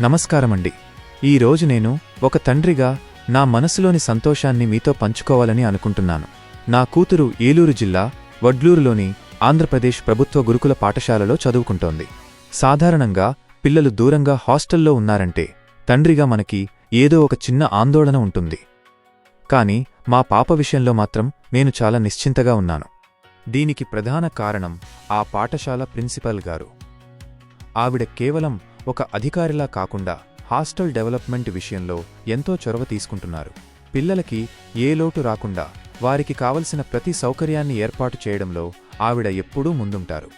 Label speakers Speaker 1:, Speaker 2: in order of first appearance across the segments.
Speaker 1: నమస్కారమండి. ఈరోజు నేను ఒక తండ్రిగా నా మనసులోని సంతోషాన్ని మీతో పంచుకోవాలని అనుకుంటున్నాను. నా కూతురు ఏలూరు జిల్లా వడ్లూరులోని ఆంధ్రప్రదేశ్ ప్రభుత్వ గురుకుల పాఠశాలలో చదువుకుంటోంది. సాధారణంగా పిల్లలు దూరంగా హాస్టల్లో ఉన్నారంటే తండ్రిగా మనకి ఏదో ఒక చిన్న ఆందోళన ఉంటుంది. కాని మా పాప విషయంలో మాత్రం నేను చాలా నిశ్చింతగా ఉన్నాను. దీనికి ప్రధాన కారణం ఆ పాఠశాల ప్రిన్సిపల్ గారు. ఆవిడ కేవలం ఒక అధికారిలా కాకుండా హాస్టల్ డెవలప్మెంట్ విషయంలో ఎంతో చొరవ తీసుకుంటున్నారు. పిల్లలకి ఏ లోటు రాకుండా వారికి కావలసిన ప్రతి సౌకర్యాన్ని ఏర్పాటు చేయడంలో ఆవిడ ఎప్పుడూ ముందుంటారు.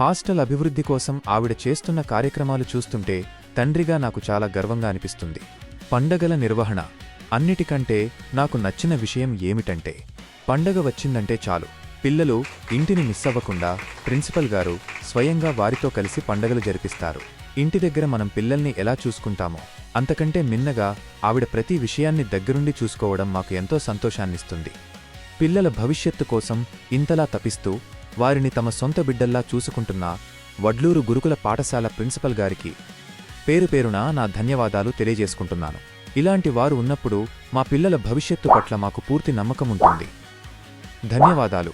Speaker 1: హాస్టల్ అభివృద్ధి కోసం ఆవిడ చేస్తున్న కార్యక్రమాలు చూస్తుంటే తండ్రిగా నాకు చాలా గర్వంగా అనిపిస్తుంది. పండగల నిర్వహణ. అన్నిటికంటే నాకు నచ్చిన విషయం ఏమిటంటే పండగ వచ్చిందంటే చాలు పిల్లలు ఇంటిని మిస్ అవ్వకుండా ప్రిన్సిపల్ గారు స్వయంగా వారితో కలిసి పండగలు జరిపిస్తారు. ఇంటి దగ్గర మనం పిల్లల్ని ఎలా చూసుకుంటామో అంతకంటే మిన్నగా ఆవిడ ప్రతి విషయాన్ని దగ్గరుండి చూసుకోవడం మాకు ఎంతో సంతోషాన్నిస్తుంది. పిల్లల భవిష్యత్తు కోసం ఇంతలా తపిస్తూ వారిని తమ సొంత బిడ్డల్లా చూసుకుంటున్న వడ్లూరు గురుకుల పాఠశాల ప్రిన్సిపల్ గారికి పేరుపేరునా నా ధన్యవాదాలు తెలియజేసుకుంటున్నాను. ఇలాంటి వారు ఉన్నప్పుడు మా పిల్లల భవిష్యత్తు పట్ల మాకు పూర్తి నమ్మకం ఉంటుంది. ధన్యవాదాలు.